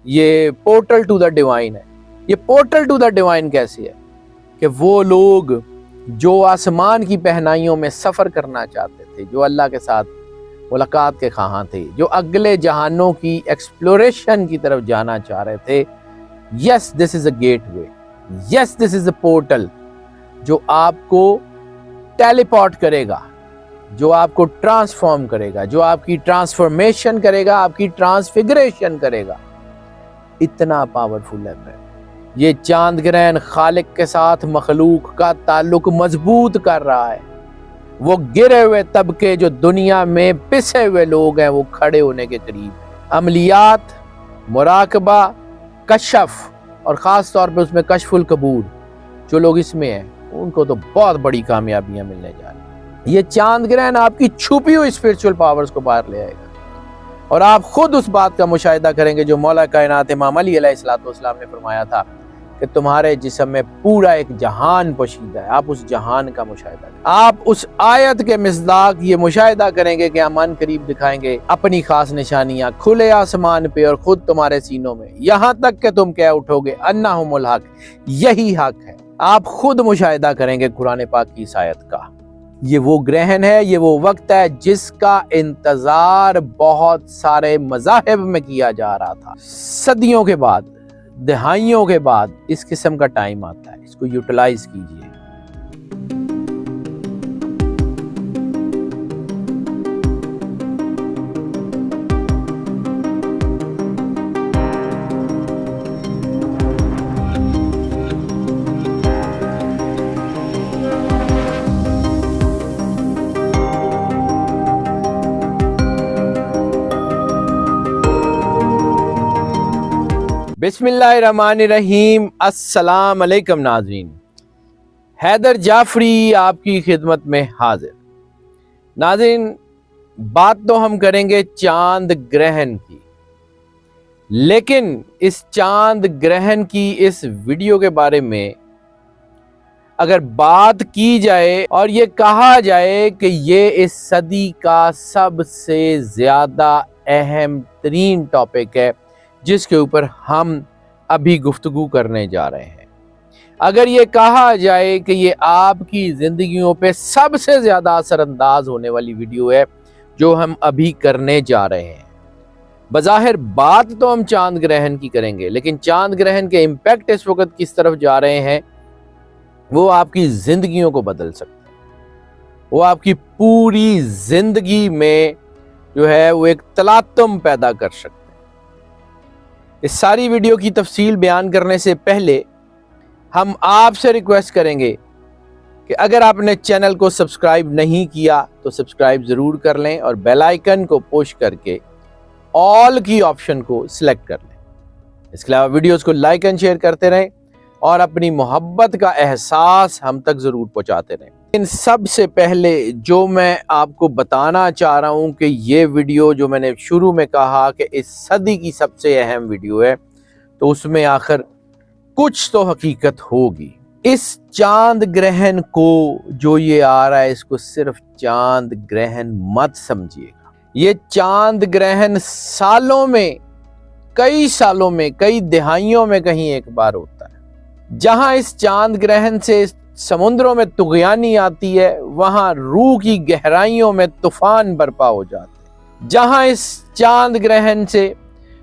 یہ portal to the divine ہے۔ یہ پورٹل ٹو دا ڈیوائن کیسی ہے کہ وہ لوگ جو آسمان کی پہنائیوں میں سفر کرنا چاہتے تھے، جو اللہ کے ساتھ ملاقات کے خواہاں تھے، جو اگلے جہانوں کی ایکسپلوریشن کی طرف جانا چاہ رہے تھے، یس دس از اے گیٹ وے، یس دس از اے پورٹل جو آپ کو ٹیلی پورٹ کرے گا، جو آپ کو ٹرانسفارم کرے گا، جو آپ کی ٹرانسفارمیشن کرے گا، آپ کی ٹرانسفگریشن کرے گا۔ اتنا پاورفل ہے۔ یہ چاند گرہن خالق کے ساتھ مخلوق کا تعلق مضبوط کر رہا ہے۔ وہ گرے ہوئے طبقے جو دنیا میں پسے ہوئے لوگ ہیں وہ کھڑے ہونے کے قریب ہیں۔ عملیات، مراقبہ، کشف، اور خاص طور پہ اس میں کشف القبور، جو لوگ اس میں ہیں ان کو تو بہت بڑی کامیابیاں ملنے جا رہی ہیں۔ یہ چاند گرہن آپ کی چھپی ہوئی اسپرچول پاورز کو باہر لے آئے گا، اور آپ خود اس بات کا مشاہدہ کریں گے جو مولا کائنات امام علی علیہ السلام نے فرمایا تھا کہ تمہارے جسم میں پورا ایک جہان پوشیدہ ہے۔ آپ اس جہان کا مشاہدہ کریں۔ آپ اس آیت کے مصداق یہ مشاہدہ کریں گے کہ ہم ان قریب دکھائیں گے اپنی خاص نشانیاں کھلے آسمان پہ اور خود تمہارے سینوں میں، یہاں تک کہ تم کہہ اٹھو گے انہم الحق، یہی حق ہے۔ آپ خود مشاہدہ کریں گے قرآن پاک کی اس آیت کا۔ یہ وہ گرہن ہے، یہ وہ وقت ہے جس کا انتظار بہت سارے مذاہب میں کیا جا رہا تھا۔ صدیوں کے بعد، دہائیوں کے بعد اس قسم کا ٹائم آتا ہے، اس کو یوٹیلائز کیجئے۔ بسم اللہ الرحمن الرحیم۔ السلام علیکم ناظرین، حیدر جعفری آپ کی خدمت میں حاضر۔ ناظرین، بات تو ہم کریں گے چاند گرہن کی، لیکن اس چاند گرہن کی اس ویڈیو کے بارے میں اگر بات کی جائے اور یہ کہا جائے کہ یہ اس صدی کا سب سے زیادہ اہم ترین ٹاپک ہے جس کے اوپر ہم ابھی گفتگو کرنے جا رہے ہیں، اگر یہ کہا جائے کہ یہ آپ کی زندگیوں پہ سب سے زیادہ اثر انداز ہونے والی ویڈیو ہے جو ہم ابھی کرنے جا رہے ہیں، بظاہر بات تو ہم چاند گرہن کی کریں گے، لیکن چاند گرہن کے امپیکٹ اس وقت کس طرف جا رہے ہیں وہ آپ کی زندگیوں کو بدل سکتے ہیں، وہ آپ کی پوری زندگی میں جو ہے وہ ایک تلاطم پیدا کر سکتے ہیں۔ اس ساری ویڈیو کی تفصیل بیان کرنے سے پہلے ہم آپ سے ریکویسٹ کریں گے کہ اگر آپ نے چینل کو سبسکرائب نہیں کیا تو سبسکرائب ضرور کر لیں اور بیل آئیکن کو پوش کر کے آل کی آپشن کو سلیکٹ کر لیں۔ اس کے علاوہ ویڈیوز کو لائک اینڈ شیئر کرتے رہیں اور اپنی محبت کا احساس ہم تک ضرور پہنچاتے رہیں۔ ان سب سے پہلے جو میں آپ کو بتانا چاہ رہا ہوں کہ یہ ویڈیو جو میں نے شروع میں کہا کہ اس صدی کی سب سے اہم ویڈیو ہے، تو اس میں آخر کچھ تو حقیقت ہوگی۔ اس چاند گرہن کو جو یہ آ رہا ہے اس کو صرف چاند گرہن مت سمجھیے گا۔ یہ چاند گرہن سالوں میں، کئی سالوں میں، کئی دہائیوں میں کہیں ایک بار ہوتا ہے۔ جہاں اس چاند گرہن سے سمندروں میں طغیانی آتی ہے وہاں روح کی گہرائیوں میں طوفان برپا ہو جاتے ہیں۔ جہاں اس چاند گرہن سے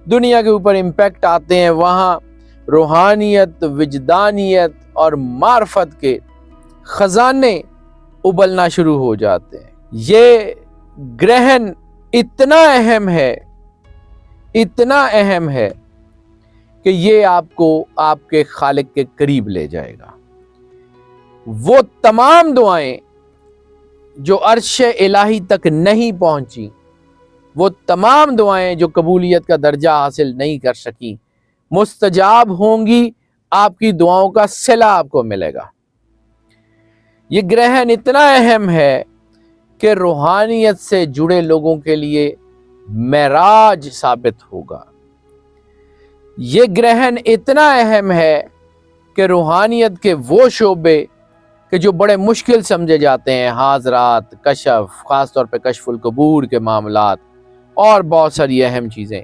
دنیا کے اوپر امپیکٹ آتے ہیں وہاں روحانیت، وجدانیت اور معرفت کے خزانے ابلنا شروع ہو جاتے ہیں۔ یہ گرہن اتنا اہم ہے، اتنا اہم ہے کہ یہ آپ کو آپ کے خالق کے قریب لے جائے گا۔ وہ تمام دعائیں جو عرش الہی تک نہیں پہنچی، وہ تمام دعائیں جو قبولیت کا درجہ حاصل نہیں کر سکی، مستجاب ہوں گی، آپ کی دعاؤں کا صلہ آپ کو ملے گا۔ یہ گرہن اتنا اہم ہے کہ روحانیت سے جڑے لوگوں کے لیے معراج ثابت ہوگا۔ یہ گرہن اتنا اہم ہے کہ روحانیت کے وہ شعبے کہ جو بڑے مشکل سمجھے جاتے ہیں، حاضرات، کشف، خاص طور پہ کشف القبور کے معاملات اور بہت ساری اہم چیزیں،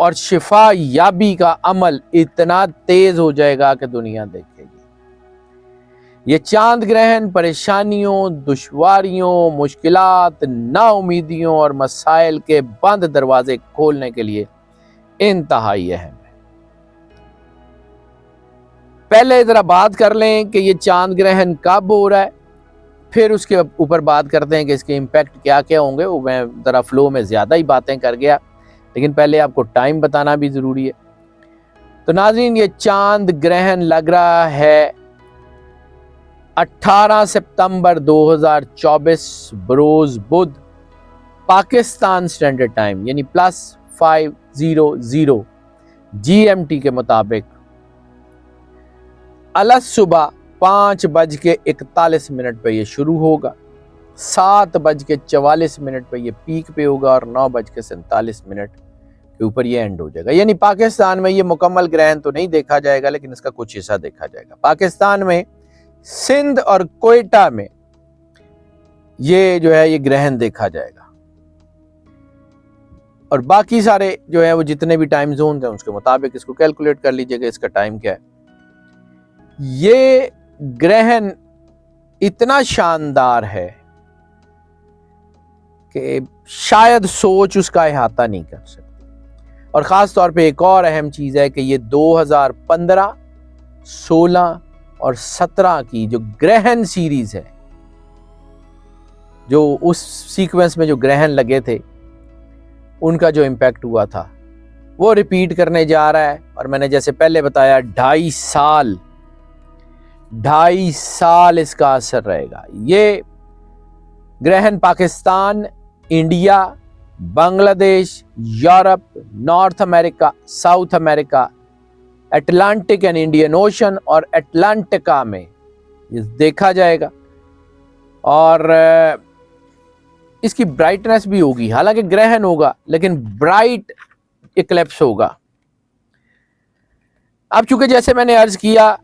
اور شفا یابی کا عمل اتنا تیز ہو جائے گا کہ دنیا دیکھے گی۔ یہ چاند گرہن پریشانیوں، دشواریوں، مشکلات، نا امیدیوں اور مسائل کے بند دروازے کھولنے کے لیے انتہائی اہم ہے۔ پہلے ذرا بات کر لیں کہ یہ چاند گرہن کب ہو رہا ہے، پھر اس کے اوپر بات کرتے ہیں کہ اس کے امپیکٹ کیا کیا ہوں گے۔ وہ میں ذرا فلو میں زیادہ ہی باتیں کر گیا، لیکن پہلے آپ کو ٹائم بتانا بھی ضروری ہے۔ تو ناظرین، یہ چاند گرہن لگ رہا ہے 18 ستمبر 2024 بروز بدھ، پاکستان سٹینڈرڈ ٹائم یعنی +5:00 GMT کے مطابق الصبح 5:41 پہ یہ شروع ہوگا، 7:44 پہ یہ پیک پہ ہوگا اور 9:47 کے اوپر یہ اینڈ ہو جائے گا۔ یعنی پاکستان میں یہ مکمل گرہن تو نہیں دیکھا جائے گا، لیکن اس کا کچھ حصہ دیکھا جائے گا۔ پاکستان میں سندھ اور کوئٹہ میں یہ جو ہے یہ گرہن دیکھا جائے گا، اور باقی سارے جو ہے وہ جتنے بھی ٹائم زون ہیں اس کے مطابق اس کو کیلکولیٹ کر لیجئے گا اس کا ٹائم کیا ہے۔ یہ گرہن اتنا شاندار ہے کہ شاید سوچ اس کا احاطہ نہیں کر سکتی، اور خاص طور پہ ایک اور اہم چیز ہے کہ یہ 2015، 16 اور 17 کی جو گرہن سیریز ہے، جو اس سیکوینس میں جو گرہن لگے تھے ان کا جو امپیکٹ ہوا تھا وہ ریپیٹ کرنے جا رہا ہے۔ اور میں نے جیسے پہلے بتایا 2.5 سال اس کا اثر رہے گا۔ یہ گرہن پاکستان، انڈیا، بنگلہ دیش، Europe, north America, south America, Atlantic and Indian ocean اور اٹلانٹکا میں یہ دیکھا جائے گا، اور اس کی برائٹنس بھی ہوگی، حالانکہ گرہن ہوگا لیکن برائٹ ایکلپس ہوگا۔ اب چونکہ جیسے میں نے عرض کیا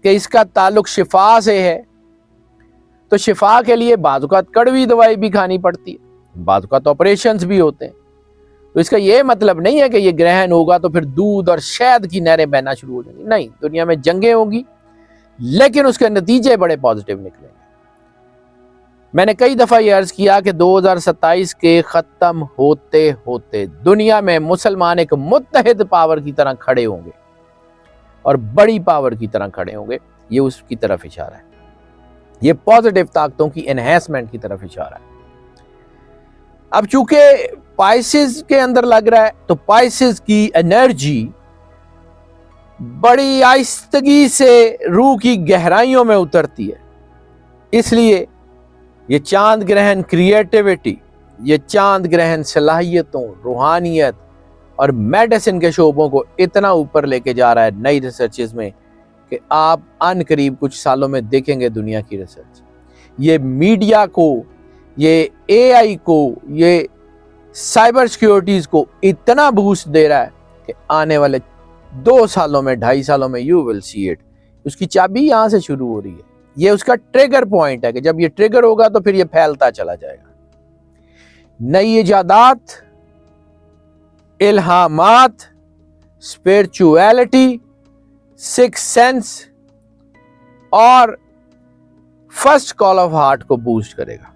کہ اس کا تعلق شفا سے ہے، تو شفا کے لیے بعض اوقات کڑوی دوائی بھی کھانی پڑتی ہے، بعض اوقات آپریشنز بھی ہوتے ہیں۔ تو اس کا یہ مطلب نہیں ہے کہ یہ گرہن ہوگا تو پھر دودھ اور شہد کی نہریں بہنا شروع ہو جائیں گی، نہیں، دنیا میں جنگیں ہوں گی لیکن اس کے نتیجے بڑے پازیٹیو نکلیں گے۔ میں نے کئی دفعہ یہ عرض کیا کہ 2027 کے ختم ہوتے ہوتے دنیا میں مسلمان ایک متحد پاور کی طرح کھڑے ہوں گے اور بڑی پاور کی طرح کھڑے ہوں گے، یہ اس کی طرف اشارہ ہے، یہ پازیٹیو طاقتوں کی انہینسمنٹ کی طرف اشارہ ہے۔ اب چونکہ پائسز کے اندر لگ رہا ہے تو پائسز کی انرجی بڑی آہستگی سے روح کی گہرائیوں میں اترتی ہے، اس لیے یہ چاند گرہن کریٹیوٹی، یہ چاند گرہن صلاحیتوں، روحانیت اور میڈیسن کے شعبوں کو اتنا اوپر لے کے جا رہا ہے نئی ریسرچز میں کہ آپ ان قریب کچھ سالوں میں دیکھیں گے دنیا کی ریسرچ یہ میڈیا کو، یہ اے آئی کو، یہ سائبر سیکیورٹیز کو اتنا بوسٹ دے رہا ہے کہ آنے والے 2 سالوں میں، 2.5 سالوں میں یو ول سی اٹ۔ اس کی چابی یہاں سے شروع ہو رہی ہے، یہ اس کا ٹریگر پوائنٹ ہے کہ جب یہ ٹریگر ہوگا تو پھر یہ پھیلتا چلا جائے گا۔ نئی ایجادات، الہامات، اسپرچویلٹی، سکس سینس اور فرسٹ کال آف ہارٹ کو بوسٹ کرے گا۔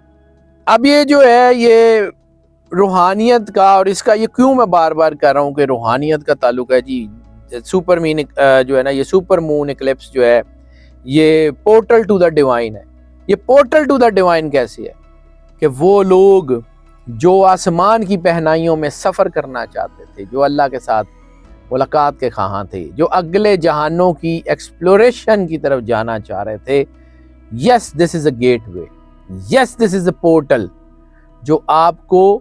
اب یہ جو ہے یہ روحانیت کا، اور اس کا یہ کیوں میں بار بار کہہ رہا ہوں کہ روحانیت کا تعلق ہے جی، سپر مین جو ہے نا، یہ سپر مون ایکلپس جو ہے یہ پورٹل ٹو دا ڈیوائن ہے۔ یہ پورٹل ٹو دا ڈیوائن کیسے ہے کہ وہ لوگ جو آسمان کی پہنائیوں میں سفر کرنا چاہتے تھے، جو اللہ کے ساتھ ملاقات کے خواہاں تھے، جو اگلے جہانوں کی ایکسپلوریشن کی طرف جانا چاہ رہے تھے، یس دس از اے گیٹ وے، یس دس از اے پورٹل جو آپ کو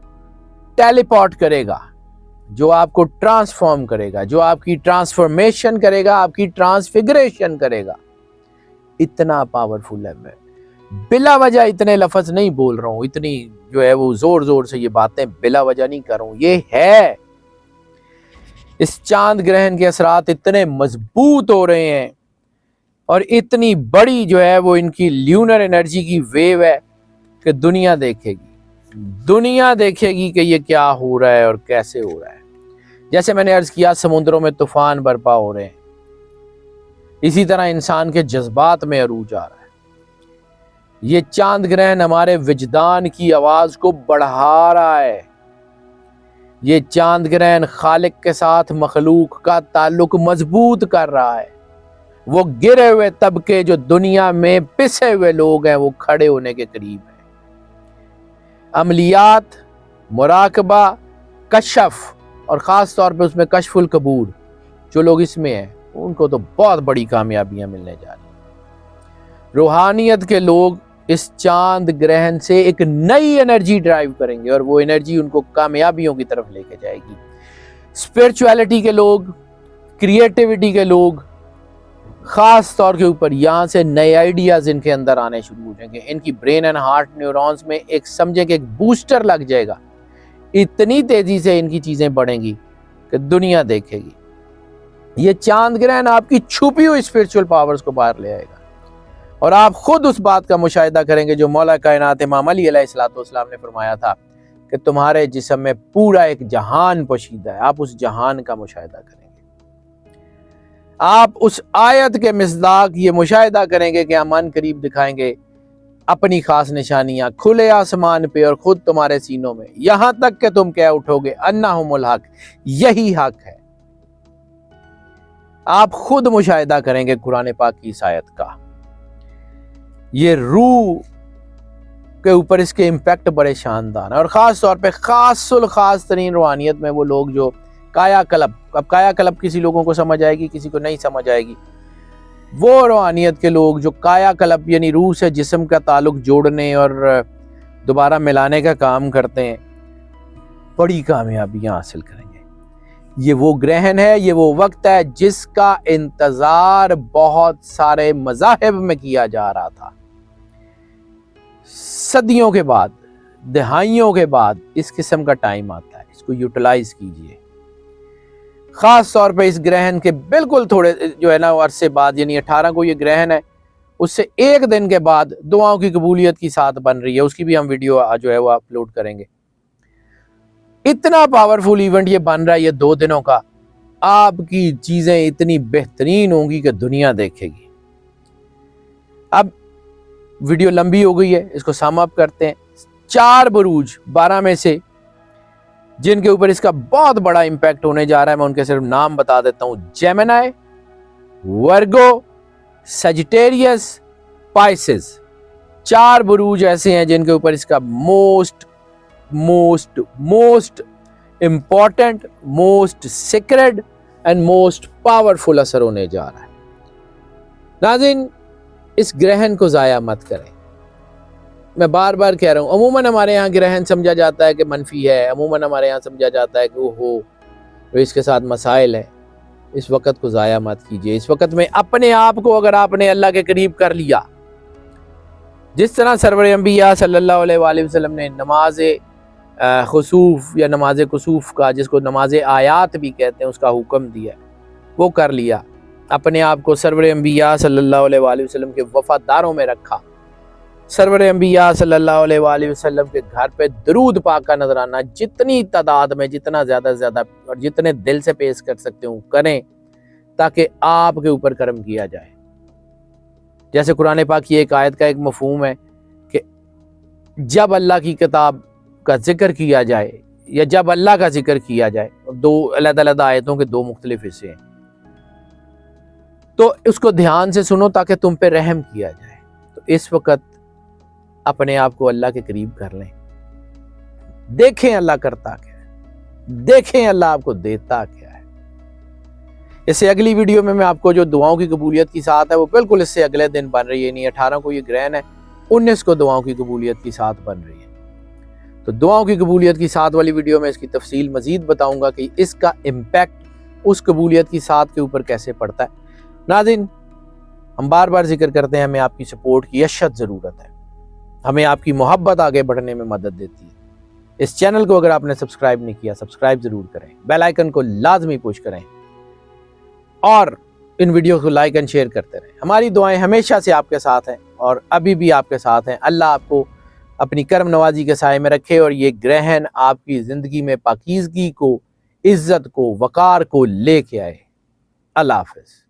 ٹیلی پورٹ کرے گا، جو آپ کو ٹرانسفارم کرے گا، جو آپ کی ٹرانسفارمیشن کرے گا، آپ کی ٹرانسفگریشن کرے گا۔ اتنا پاورفل ہے، میں بلا وجہ اتنے لفظ نہیں بول رہا ہوں، اتنی جو ہے وہ زور زور سے یہ باتیں بلا وجہ نہیں کر رہا ہوں، یہ ہے اس چاند گرہن کے اثرات اتنے مضبوط ہو رہے ہیں اور اتنی بڑی جو ہے وہ ان کی لیونر انرجی کی ویو ہے کہ دنیا دیکھے گی کہ یہ کیا ہو رہا ہے اور کیسے ہو رہا ہے۔ جیسے میں نے عرض کیا سمندروں میں طوفان برپا ہو رہے ہیں، اسی طرح انسان کے جذبات میں عروج آ رہا ہے۔ یہ چاند گرہن ہمارے وجدان کی آواز کو بڑھا رہا ہے۔ یہ چاند گرہن خالق کے ساتھ مخلوق کا تعلق مضبوط کر رہا ہے۔ وہ گرے ہوئے طبقے جو دنیا میں پسے ہوئے لوگ ہیں وہ کھڑے ہونے کے قریب ہیں۔ عملیات، مراقبہ، کشف اور خاص طور پہ اس میں کشف القبور جو لوگ اس میں ہیں ان کو تو بہت بڑی کامیابیاں ملنے جا رہی ہیں۔ روحانیت کے لوگ اس چاند گرہن سے ایک نئی انرجی ڈرائیو کریں گے اور وہ انرجی ان کو کامیابیوں کی طرف لے کے جائے گی۔ اسپرچویلٹی کے لوگ، کریٹیوٹی کے لوگ خاص طور کے اوپر یہاں سے نئے آئیڈیاز ان کے اندر آنے شروع ہو جائیں گے۔ ان کی برین اینڈ ہارٹ نیورونز میں ایک سمجھے کہ ایک بوسٹر لگ جائے گا، اتنی تیزی سے ان کی چیزیں بڑھیں گی کہ دنیا دیکھے گی۔ یہ چاند گرہن آپ کی چھپی ہوئی اسپرچول پاورز کو باہر لے آئے گا اور آپ خود اس بات کا مشاہدہ کریں گے جو مولا کائنات امام علی علیہ السلام نے فرمایا تھا کہ تمہارے جسم میں پورا ایک جہان پوشیدہ ہے، آپ اس جہان کا مشاہدہ کریں گے۔ آپ اس آیت کے مصداق یہ مشاہدہ کریں گے کہ ہم ان قریب دکھائیں گے اپنی خاص نشانیاں کھلے آسمان پہ اور خود تمہارے سینوں میں، یہاں تک کہ تم کہہ اٹھو گے انہم الحق، یہی حق ہے۔ آپ خود مشاہدہ کریں گے قرآن پاک کی اس آیت کا۔ یہ روح کے اوپر اس کے امپیکٹ بڑے شاندار ہیں اور خاص طور پہ خاص الخاص ترین روحانیت میں وہ لوگ جو کایا کلب، اب کایا کلب کسی لوگوں کو سمجھ آئے گی کسی کو نہیں سمجھ آئے گی، وہ روحانیت کے لوگ جو کایا کلب یعنی روح سے جسم کا تعلق جوڑنے اور دوبارہ ملانے کا کام کرتے ہیں، بڑی کامیابیاں حاصل کریں گے۔ یہ وہ گرہن ہے، یہ وہ وقت ہے جس کا انتظار بہت سارے مذاہب میں کیا جا رہا تھا۔ صدیوں کے بعد، دہائیوں کے بعد اس قسم کا ٹائم آتا ہے، اس کو یوٹیلائز کیجئے۔ خاص طور پہ اس گرہن کے بالکل تھوڑے جو ہے نا عرصے بعد، یعنی 18 کو یہ گرہن ہے، اس سے ایک دن کے بعد دعاؤں کی قبولیت کی ساتھ بن رہی ہے، اس کی بھی ہم ویڈیو جو ہے وہ اپلوڈ کریں گے۔ اتنا پاورفل ایونٹ یہ بن رہا ہے یہ 2 دنوں کا، آپ کی چیزیں اتنی بہترین ہوں گی کہ دنیا دیکھے گی۔ اب ویڈیو لمبی ہو گئی ہے، اس کو سم اپ کرتے ہیں۔ 4 بروج 12 میں سے جن کے اوپر اس کا بہت بڑا امپیکٹ ہونے جا رہا ہے، میں ان کے صرف نام بتا دیتا ہوں: جیمنائی، ورگو، سیجیٹیریس، پائسز۔ 4 بروج ایسے ہیں جن کے اوپر اس کا most important, most sacred and most powerful اثر ہونے جا رہا ہے۔ ناظرین، اس گرہن کو ضائع مت کریں۔ میں بار بار کہہ رہا ہوں، عموماً ہمارے یہاں گرہن سمجھا جاتا ہے کہ منفی ہے، عموماً ہمارے یہاں سمجھا جاتا ہے کہ اس کے ساتھ مسائل ہیں۔ اس وقت کو ضائع مت کیجیے۔ اس وقت میں اپنے آپ کو اگر آپ نے اللہ کے قریب کر لیا، جس طرح سرور انبیاء صلی اللہ علیہ وآلہ وسلم نے نماز خسوف یا نماز کسوف کا، جس کو نماز آیات بھی کہتے ہیں، اس کا حکم دیا، وہ کر لیا، اپنے آپ کو سرور انبیاء صلی اللہ علیہ وآلہ وسلم کے وفاداروں میں رکھا، سرور انبیاء صلی اللہ علیہ وآلہ وسلم کے گھر پہ درود پاک کا نذرانہ جتنی تعداد میں، جتنا زیادہ اور جتنے دل سے پیش کر سکتے ہوں کریں، تاکہ آپ کے اوپر کرم کیا جائے۔ جیسے قرآن پاک کی ایک آیت کا ایک مفہوم ہے کہ جب اللہ کی کتاب کا ذکر کیا جائے یا جب اللہ کا ذکر کیا جائے، 2 علیحدہ آیتوں کے 2 مختلف حصے ہیں، تو اس کو دھیان سے سنو تاکہ تم پہ رحم کیا جائے۔ تو اس وقت اپنے آپ کو اللہ کے قریب کر لیں، دیکھیں اللہ کرتا کیا ہے، دیکھیں اللہ آپ کو دیتا کیا ہے۔ اس سے اگلی ویڈیو میں آپ کو جو دعاؤں کی قبولیت کی ساتھ ہے وہ بالکل اس سے اگلے دن بن رہی ہے، یعنی 18 کو یہ گرہن ہے، 19 کو دعاؤں کی قبولیت کی ساتھ بن رہی ہے۔ تو دعاؤں کی قبولیت کی ساتھ والی ویڈیو میں اس کی تفصیل مزید بتاؤں گا کہ اس کا امپیکٹ اس قبولیت کی ساتھ کے اوپر کیسے پڑتا ہے۔ ناظرین، ہم بار بار ذکر کرتے ہیں، ہمیں آپ کی سپورٹ کی اشد ضرورت ہے، ہمیں آپ کی محبت آگے بڑھنے میں مدد دیتی ہے۔ اس چینل کو اگر آپ نے سبسکرائب نہیں کیا، سبسکرائب ضرور کریں، بیل آئیکن کو لازمی پش کریں اور ان ویڈیو کو لائک اینڈ شیئر کرتے رہیں۔ ہماری دعائیں ہمیشہ سے آپ کے ساتھ ہیں اور ابھی بھی آپ کے ساتھ ہیں۔ اللہ آپ کو اپنی کرم نوازی کے سائے میں رکھے اور یہ گرہن آپ کی زندگی میں پاکیزگی کو عزت کو، وقار کو لے کے آئے۔ اللہ حافظ۔